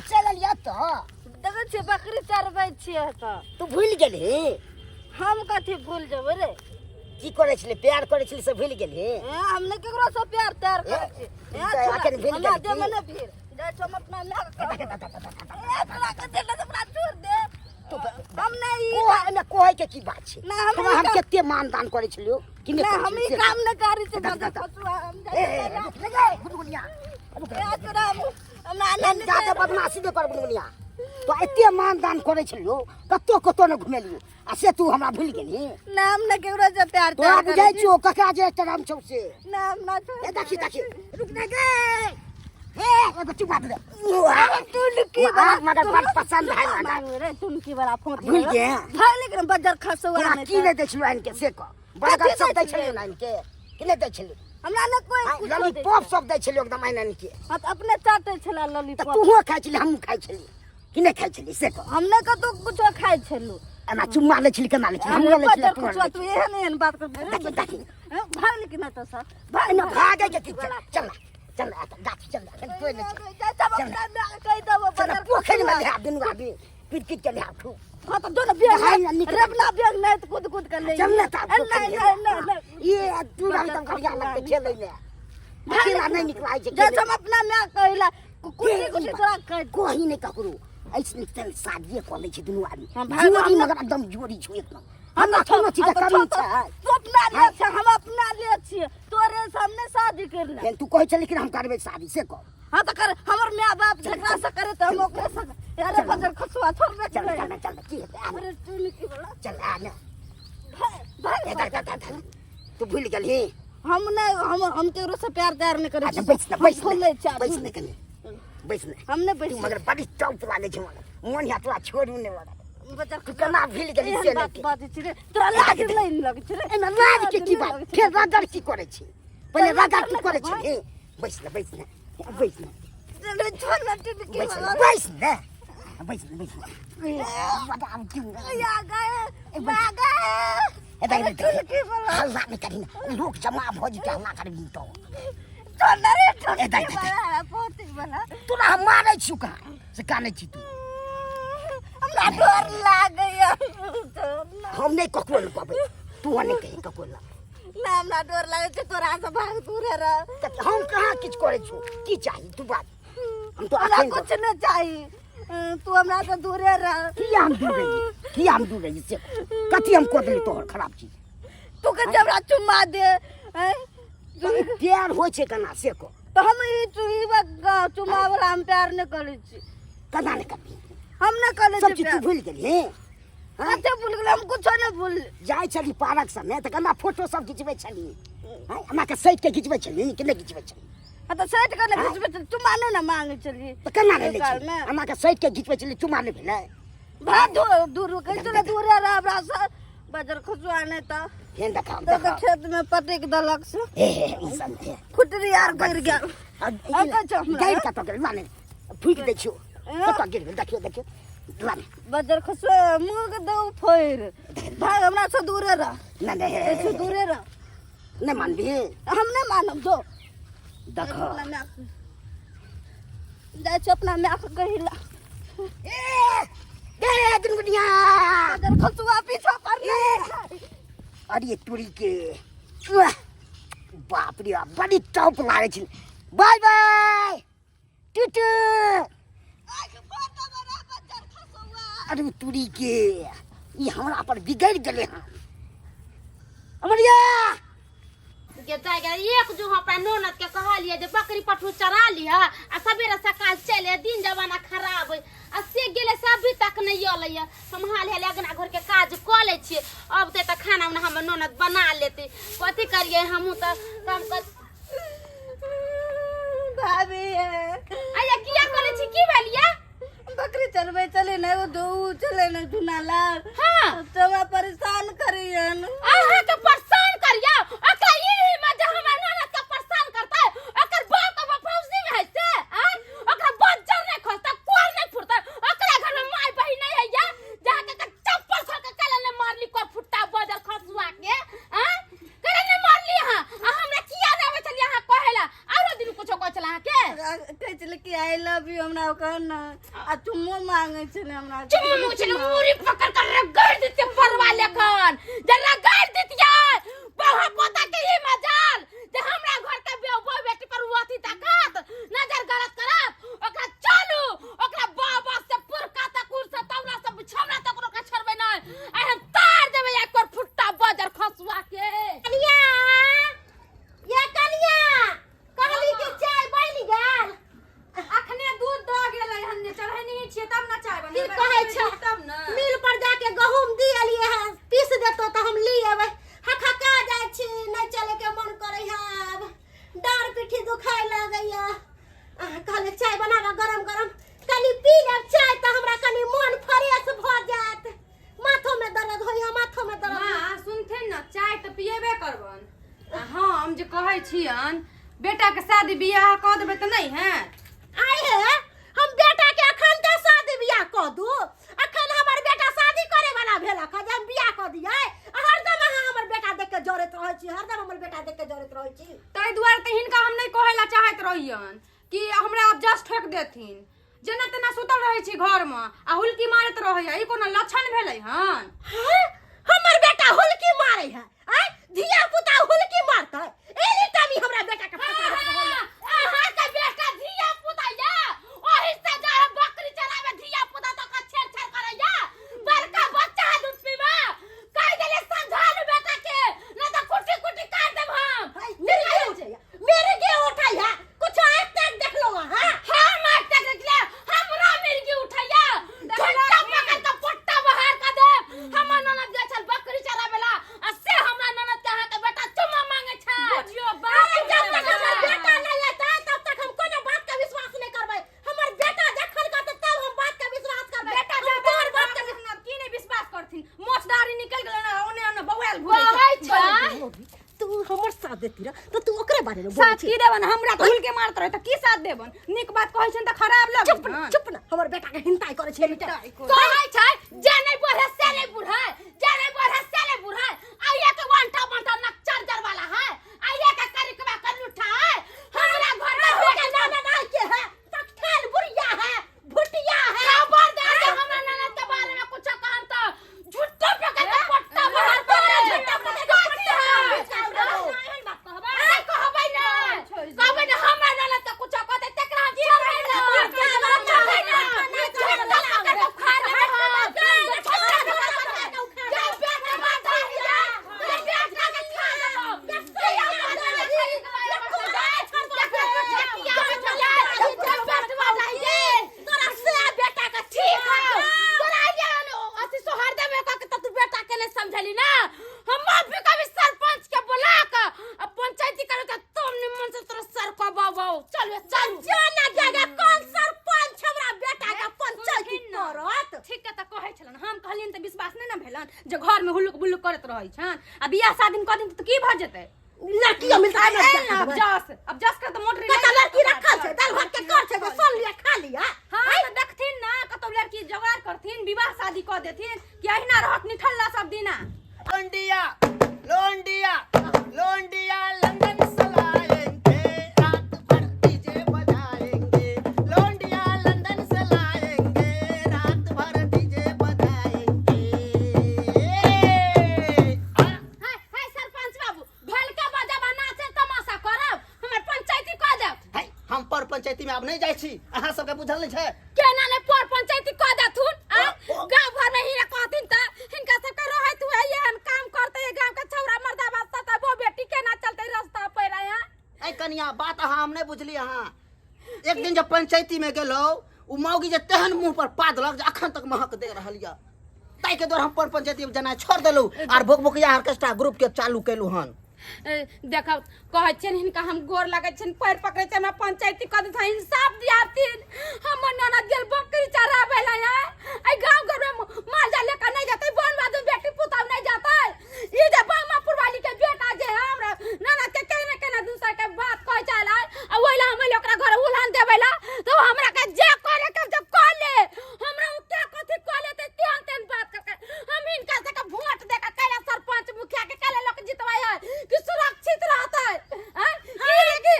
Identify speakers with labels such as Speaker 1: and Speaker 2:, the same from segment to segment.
Speaker 1: चल लिया तो
Speaker 2: देखे छे बकरी चरबै छियै त
Speaker 1: तू भूल गेली
Speaker 2: हम कथी भूल जेबै रे
Speaker 1: की करे छले प्यार करे छले से भूल गेली
Speaker 2: हम ने केकरो से प्यार तैयार करे छी
Speaker 1: आखिर भूल
Speaker 2: हमरा दे
Speaker 1: गेली
Speaker 2: मने फिर जा हम अपना लाग तोरा के दे ले अपना छोड़ दे
Speaker 1: तू
Speaker 2: हम नहीं
Speaker 1: कोई के की बात छे
Speaker 2: ना
Speaker 1: हम केते मानदान करे छलियो कि
Speaker 2: ना हम ई काम न करी छे हम
Speaker 1: लगे गुदगुनिया
Speaker 2: तोरा हमरा
Speaker 1: ज्यादा बदमाशी दे कर गुदगुनिया तो एते मानदान करे छलियो कतो कतो न घुमेलियो आ से तू हमरा भूल गेली
Speaker 2: नाम न केकरो से प्यार
Speaker 1: तोरा बुझाइ छो कका जे तराम छौ से
Speaker 2: नाम ना
Speaker 1: ए देखी रुक ना गे ए एगो चुपा दे
Speaker 2: तू की
Speaker 1: बात मगर बड़ पसंद है ना
Speaker 2: रे तुम की बड़ा फोन
Speaker 1: भूल गे
Speaker 2: भाई लेकिन बजर खसुआ
Speaker 1: तोरा
Speaker 2: में
Speaker 1: की नै दै छलियो इनके से को बड़ा सब दै छलियो ना इनके कि नै दै छलियो
Speaker 2: हमरा न कोई
Speaker 1: लॉलीपॉप सब दै छलियो एकदम आइना इनके
Speaker 2: हां त अपने चाटे छला
Speaker 1: त
Speaker 2: लॉलीपॉप
Speaker 1: तू हो खाइ छली हम खाइ छली कि नै खाइ छली से को
Speaker 2: हमने कतो कुछो खाइ छलु
Speaker 1: एना चुम्मा ले छली केना ले छली हम ले छली
Speaker 2: कुछो तू एहन बात कर
Speaker 1: देखी
Speaker 2: भाग लेकिन न त सर
Speaker 1: भाई न भागे के चल चल गाछ चल कोई नै
Speaker 2: कह दबो
Speaker 1: चल पोखरी में ले दिन आदमी पिट के ले आखू
Speaker 2: हां त दोनों बियाह रबना बियाह नहीं तो कूद कर ले
Speaker 1: चल ना ता
Speaker 2: नहीं
Speaker 1: ये तू हम तम करिया लगते खेलै ले अकेला नहीं निकलाइ छै
Speaker 2: जब हम अपना में कहला कुछ तोरा कह
Speaker 1: कोही नहीं ककरो ऐसने चल शादी कर ले छै दुनू आदमी
Speaker 2: भाई
Speaker 1: जोड़ी मगर एकदम जोड़ी छौ एकदम हम कोनो चीज का कमी छै
Speaker 2: तू अपना ले छ हम अपना ले छिए तोरे सामने शादी करना
Speaker 1: तू कहै छ लेकिन हम करबै शादी से कह
Speaker 2: हां त कर हमर माय बाप झगड़ा से करे त हम ओकरे से यार बजर खसुआ छोड़बे
Speaker 1: चल की
Speaker 2: अरे तू की बोला
Speaker 1: चल आ ना
Speaker 2: भाई
Speaker 1: तू भूल गेली
Speaker 2: हम नहीं हम केकरो से प्यार तैयार नहीं करे
Speaker 1: बैस नहीं कने बैस नहीं
Speaker 2: हमने बैस
Speaker 1: तू मगर बड़ी टॉप वाले छ मन या तोरा छोड़ू नहीं वाला
Speaker 2: बच्चा
Speaker 1: तू केना भूल गेली से नहीं
Speaker 2: बात छी रे तोरा लाज नहीं लगे छी रे
Speaker 1: एना लाज के की बात फिर रगड़ की करे छी पहले रगड़ की करे छी बैस ना
Speaker 2: चल छोड़ ना तू की
Speaker 1: बैस ना बड़ा हम क्यों
Speaker 2: या गए
Speaker 1: ए दाई हल्ला नहीं करी ना लोग जमा भोज के हल्ला करबी तो
Speaker 2: चल ना रे
Speaker 1: ए दाई
Speaker 2: पोती वाला
Speaker 1: तोरा हम मारै छु का से काने छी तू
Speaker 2: हमरा डर लागैया
Speaker 1: हम नहीं ककरो न कहबै तू नहीं कहि ककरो ना
Speaker 2: हमरा डर लागे छै तोरा से भाग दूरे रह
Speaker 1: हम कहाँ किछ करे छु की चाहिए तू बात हम तो
Speaker 2: हमरा कुछ न चाहिए तू हमरा से दूरे रह
Speaker 1: की हम दूर रही से कथी हम को देली तोहर खराब चीज
Speaker 2: तू के जबरा चुम्मा दे
Speaker 1: प्यार होय छै कना से को
Speaker 2: तो हम ई चुम्मा वाला हम प्यार न करे छी
Speaker 1: कना नहीं करबी
Speaker 2: हम न करे
Speaker 1: सब चीज तू भूल गेली
Speaker 2: अच्छा भूल गेल हम कुछ न भूल
Speaker 1: जाय छली पार्क समय त कना फोटो सब खिचबै छली हमरा के सैट के खिचबै छली कि नहीं खिचबै छली
Speaker 2: हां तो सेट कर ले कुछ चुम्मा न मांगे चली
Speaker 1: त कना ले छली हमरा के सैट के खिचबै छली चुमा नहीं भेलै
Speaker 2: भाग दूर कैसे दूरे रह हमरा से बजर खसुआ नहीं त
Speaker 1: हेन देखा
Speaker 2: खेत में पटक दलक से
Speaker 1: ई सब
Speaker 2: खुटरी यार गिर गया
Speaker 1: गैर का तो गेल माने फूक दै छियो कत गिर गेल देखियो माने
Speaker 2: बजर खसुआ मुंह के दो फोड़ भाग हमरा से दूरे रह
Speaker 1: नहीं
Speaker 2: ऐसे दूरे रह
Speaker 1: नहीं मानबी
Speaker 2: हम नहीं मानब दो
Speaker 1: देखो
Speaker 2: जाय छ अपना माय के कहिला
Speaker 1: ए दुनिया
Speaker 2: बजर खसुआ पीछा पर
Speaker 1: अरे तुरी के बाप रे बड़ी टॉप लागे छी बाय बाय टुटू अरे तुरी के ई हमरा पर बिगड़ गेले हां अमरिया
Speaker 3: के जाएगा एक जो अपन ननद के कहलिए जे बकरी पठू चरा लिया आ सवेरे सकाल चले दिन जमाना खराब है आ से गेले से अभी तक नहीं आलैया हम हाल हाल अगना घर के काज क ले छी अब त खाना में हम ननद बना लेते कथि करिए हम त काम कर
Speaker 2: भाभी
Speaker 3: आया किया करे छी की भेलिया
Speaker 2: बकरी चरबै चले न वो दो चले न दुनाला
Speaker 3: हां
Speaker 2: तमा परेशान करियन
Speaker 3: आहा के परेशान करिया अका ई मजा हमर ननद के परेशान करता ओकर बाप के फौजी में है से ओकरा बच्चा नहीं खोता कोर नहीं फुरता ओकरा घर में माय बहिन नहीं है या जाके के चप्पल खा के कले ने मारली को फुट्टा बदर खसुआ के कले ने मारली हां हमरा किया देवे चल यहां कहेला आरो दिन कुछो को चला के
Speaker 2: कह चले कि आए आई लव यू हमरा कहना आ चुम्मो मांगे छले हमरा
Speaker 3: चुम्मा मुझे मुरी पकड़ कर रगड़ देते परवा लेखन जरा रगड़ देतिया बहु पोता के ही मजाल जे हमरा घर के बेबो बेटी पर वाती ताकत नजर गलत करत ओकरा चालू ओकरा बाबा से पुरका तक उर से तवरा से छमरा तक ओकरा छोड़बे नै आ हम तार देबे एक और फुट्टा बाजार खसवा के कनिया ये कनिया कहली के चाय बनि गेल
Speaker 2: अखने दूध द गेलै हन्ने चढ़ैनी छियै तब ना चाय
Speaker 3: की
Speaker 2: बनेबै
Speaker 3: कहै छ
Speaker 2: तब ना
Speaker 3: मिल पर जाके गहूम दी एलिए है पीस देतो त हम ली एबै हखका जाय छी नै चले के मन करै है अब डार पीठी दुखाय लागैया कहले चाय बनावा गरम गरम कनी पी लेब चाय त हमरा कनी मन फ्रेश भ जात माथो में दर्द होइया माथो में दर्द
Speaker 2: मां सुनथे न चाय त पिएबे करबन हम जे कहै छियन बेटा के शादी बियाह क देबै त नहीं है
Speaker 3: आय है हम बेटा के अखन के शादी बियाह क दू अखन हमर बेटा शादी करे वाला भेला क हम बियाह क दियै हरदम अहाँ हमर बेटा देख के जरत रहै छी हरदम हमर बेटा देख के जरत रहै छी
Speaker 2: तै दुआरे त हिनका हम नहीं कहैला चाहत रहियन कि हमरा अब जस्ट ठोक देथिन जेना तेना सुतल रहै छी घर में आ हुलकी मारत रहैया ई कोनो लक्षण भेलै हन
Speaker 3: हमर बेटा हुलकी मारै है आय धिया पुता हुलकी मारतै एनी टाइम हमरा बेटा के पता रहैया अहाँ के बेटा धिया पुता या ओहि से जा बकरी चरावे धिया पुता तो का छेड़ करैया बड़का बच्चा है दूध पीबा कह देले समझालू बेटा के न तो कुटी कुटी काट देब हम मेरे के उठाइया कुछ आज तक देख लो हां हम आज तक देख ले हमरा मेरे के उठाइया घंटा पकड़ के पट्टा बाहर कर दे हमर ननद गए छल बकरी चरावेला आ से हमरा ननद के अहाँ के बेटा चुम्मा मांगे छै
Speaker 2: बुझियो बात
Speaker 3: जब तक हमर बेटा नहीं आता तब तक हम कोनो बात का विश्वास नहीं करबै हमर बेटा जखन कहते तब हम बात का विश्वास करबै
Speaker 2: बेटा
Speaker 3: हम
Speaker 2: जब
Speaker 3: तोहर
Speaker 2: बात
Speaker 3: बात
Speaker 2: के की नहीं विश्वास करथिन मोछदारी निकल गेलै ना ओने ओने बौआल घुरै
Speaker 3: छै तू हमर साथ देती रह तो तू ओकरे बारे में बोल
Speaker 2: साथ की देबन हमरा तो हुलके मारत रहे त की साथ देबन निक बात कहै छन त खराब लगन
Speaker 3: चुप ना हमर बेटा के हिंताई करे छै
Speaker 2: कहै
Speaker 3: छै जे नहीं बढ़े से नहीं बुढ़ा जे नहीं बढ़े से नहीं बुढ़ा आइया के वंटा वंटा नक चार्जर वाला है आइया के करिकवा कर उठा है हमरा घर में हो के नाम डाल के है तख्तल बुढ़िया है भुटिया है खबरदार जे हमरा ननद के बारे में कुछ कहम त झूठो पे के पट्टा बाहर कर झूठो पे के पट्टा नहीं बात कहबै ना कहबै ना हमरा ननद के कुछ कहते तकरा हम छोड़बै ना समझली ना हम भी कभी सरपंच के बुला के पंचायती करे के तुम निमन से तोरा सर को बाबा चल चल जाना जगह कौन सरपंच हमरा बेटा के पंचायती करत
Speaker 2: ठीक त कहै छलन हम कहलिन त विश्वास नहीं ना भेलन जे घर में हुलुक बुलुक करत रहै छन आ बियाह शादी क दिन त की भ जेतै
Speaker 3: लड़की मिलता है
Speaker 2: अब जस कर त मोटरी
Speaker 3: कत लड़की रखल छै दाल भात के कर छै तो सुन लिया खा लिया
Speaker 2: हां त देखथिन ना कतो लड़की जोगाड़ करथिन विवाह शादी क देथिन कि अहिना रहत निठल्ला सब दिना
Speaker 4: लोंडिया लोंडिया लोंडिया लंदन से लाएंगे रात भर डीजे बजाएंगे लोंडिया लंदन से लाएंगे रात भर डीजे बजाएंगे
Speaker 3: हाय सरपंच बाबू भलका बजाबा नाचे तमाशा करब हमर पंचायती क देब
Speaker 4: है हम पर पंचायती में अब नहीं जाय छी अहाँ सबके बुझल नहीं छै
Speaker 3: केना ने पर पंचायती क देथुन गांव भर में ही कहथिन त हिनका सब के रहत हुए ये हम काम करते गांव के छौरा मर्दा वास्ता त वो बेटी केना चलते रास्ता पे रहा
Speaker 4: ऐ कनिया बात अहाँ हम नहीं बुझली अहाँ एक दिन जब पंचायती में गेलो उ मौगी जे तेहन मुंह पर पादलक जे अखन तक महक दे रहल या ताई के द्वारा हम पर पंचायती में जना छोड़ देलु आर भोकभोकिया ऑर्केस्ट्रा ग्रुप के चालू केलु हन
Speaker 3: देखब कहै छन हिनका हम गोर लागै छन पैर पकड़ै छन पंचायती क दे इंसाफ दियाथिन हमर ननद गेल बकरी चराबे ला आई गांव घर में माल जाल लेकर नहीं जाते बन बादू बेटी पुता नहीं जाता ई जे बामापुर वाली के बेटा जे हमरा ननद के केना केना दूसरा के बात कहै चला आ ओइला हम ओकरा घर उलान देबेला तो हमरा के जे करे के जब क ले हमरा उ के कथि क ले ते तेन तेन बात करके हम हिनका से के वोट दे के कैला सरपंच मुखिया के कैला लोग जितवाई है कि सुरक्षित रहता है की रे की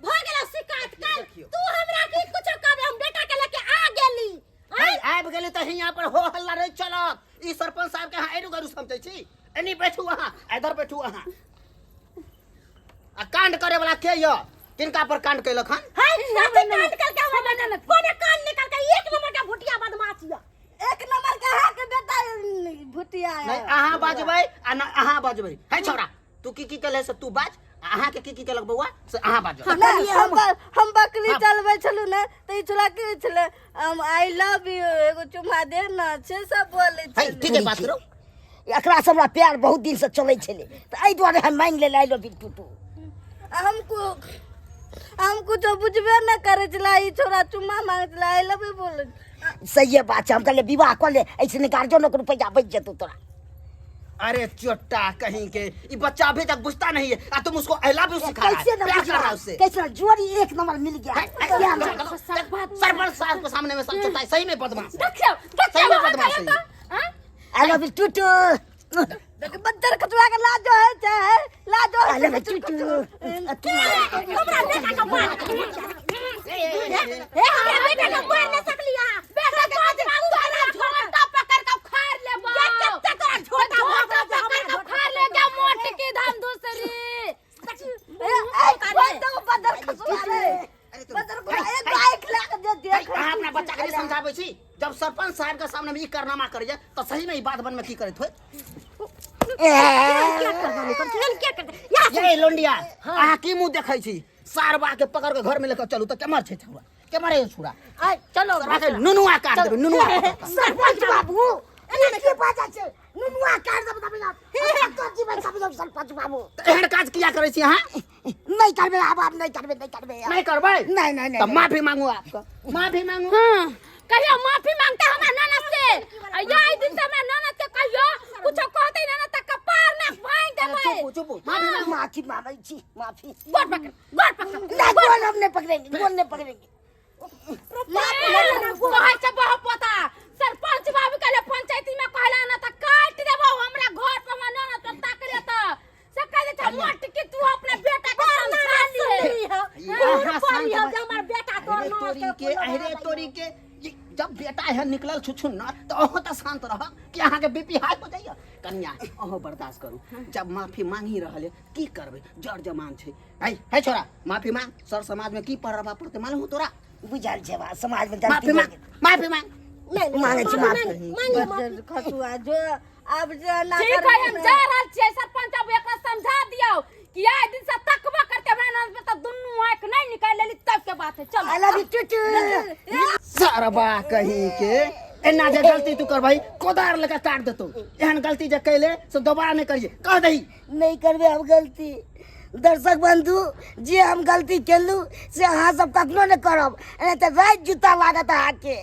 Speaker 3: भ गेला शिकायत कर तू हमरा की कुछ कर
Speaker 4: ई सरपंच साहब के यहाँ एरू गरू समझै छी। एनी बैठू अहाँ, इधर बैठू अहाँ। आ कांड करे वाला के य? किनका पर कांड कैलक हन?
Speaker 1: हाय साथे कांड करके हम बनल कोने कान निकल के एक नंबर का भुटिया बदमाशिया। एक नंबर का है के बेटा भुटिया है।
Speaker 4: नहीं अहाँ बाजबै आ ना अहाँ बाजबै। है छोरा, तू की केले से तू बाज। अहाँ के की केलक बौआ से अहाँ बाजो।
Speaker 5: हम बकरी चलबै छलु ने त ई छोरा के छले आई लव यू एगो चुमा दे ना से सब बोलै
Speaker 4: है
Speaker 5: छले।
Speaker 4: ठीक है बात करो।
Speaker 1: एकरा से हमरा प्यार बहुत दिन से चलै छले त एहि दुआरे हम मान ले लाइलो बिट्टू।
Speaker 5: हम कुछ बुझबे न करे छला ई छोरा चुमा मांगला आई लव यू बोलै।
Speaker 1: सही है बात है, हम कहले विवाह कर ले, ऐसे गार्जियन को रुपया बच जतू तोरा।
Speaker 4: अरे चोट्टा कहीं के, ये बच्चा अभी तक बुझता नहीं है। आ तुम उसको I love you सिखा रहा है,
Speaker 1: कैसे
Speaker 4: प्यार कर रहा है उससे।
Speaker 1: कैसे जोड़ी एक नंबर मिल गया।
Speaker 4: सरपंच साहब के सामने में सब चलता है, सही में बदमाश है।
Speaker 3: देखियो
Speaker 4: सही में बदमाश है।
Speaker 3: हां
Speaker 1: आई लव यू टूटू।
Speaker 5: देख बच्चर कतवा के लाजो है चाहे लाजो
Speaker 1: आई लव यू टूटू।
Speaker 3: हमरा बेटा का मार बेटा का मार न सकलिया। बेटा के पास तोरा छोटा पकड़ के खार लेबो। कितना तोरा छोटा पकड़ के खार ले क्या मोट की धाम दूसरी।
Speaker 5: बदर खसवा रे बदर को एक बाइक ला के दे देख।
Speaker 4: अहाँ अपना बच्चा के नहीं समझाबै छी। जब सरपंच साहब के सामने में ई कारनामा करिए तो सही में ई बात बन में की करत होय। ये लोंडिया अहाँ की मुंह देखै छी? सारबा के पकड़ के घर में लेकर चलू तो केमर छै छौड़ा, केमर है छौड़ा।
Speaker 1: आई चलो
Speaker 4: नुनुआ काट देबै, नुनुआ।
Speaker 1: सरपंच बाबू एने के बाजा छै नुनुआ काट दब दब कच्ची में सब सरपंच बाबू।
Speaker 4: एहन काज किया करै छी अहाँ?
Speaker 1: नहीं करबे अब नहीं करबे नहीं करबे।
Speaker 4: नहीं करबै?
Speaker 1: नहीं नहीं
Speaker 4: तो
Speaker 1: नहीं।
Speaker 4: माफी मांगू आपका, माफी मांगू।
Speaker 3: हां कहियो माफी मांगते हमरा ननद से। या ई दिन से हमरा ननद के कहियो कुछ कहते ननद तक कपार में भांग देबै।
Speaker 4: चुप चुप माफी मांगू।
Speaker 1: माफी मांगै छी माफी।
Speaker 3: गोड़ पकड़
Speaker 1: नहीं गोल हम नहीं पकड़ेंगे, गोल नहीं पकड़ेंगे।
Speaker 3: कहै छै बहुत पता। सरपंच बाबू के लिए पंचायती में कहला ना त काट देबो हमरा घर पर मना ना त ताक ले त से कह दे छ मोट के तू अपने बेटा के समझा लिए।
Speaker 4: अहाँ शांत
Speaker 3: हो
Speaker 4: भऽ-
Speaker 3: हमर बेटा तो
Speaker 4: अरे तोरी के, अरे तोरी के, ये जब बेटा है निकलल छुछुन ना तो अहाँ तो शांत रह कि अहाँ के बीपी हाई हो जाइए। कन्या अहाँ बर्दाश्त करू। जब माफी मांगी रहल है की करबै, जड़ जमान छै। है छोरा माफी मांग। सर समाज में की पढ़बा पड़ते मालूम हो तोरा?
Speaker 1: बुझल छै बा समाज में
Speaker 4: माफी
Speaker 1: गलती
Speaker 4: मांग, माफी मांग।
Speaker 1: नहीं मांगे छी माफी।
Speaker 5: बदर खसवा जो अब जना
Speaker 3: ठीक है हम जा रहल छियै। सरपंच अब एकरा समझा दियौ कि आइ दिन से तकबा करते हमरा ननद पे त दुन्नु आंख नहीं निकाल लेली तब के बात है। चल
Speaker 1: आई लव यू टूटू।
Speaker 4: सरबा कहीं के एना जे गलती तू करबै कोदार लेके काट देतो। एहन गलती जे कैले से दोबारा नहीं करिए, कह दही।
Speaker 1: नहीं करबे हम गलती। दर्शक बंधु जे हम गलती केलू से अहाँ सब कखनो नहीं करब, नहीं तो रात जूता लागत अहाँ के।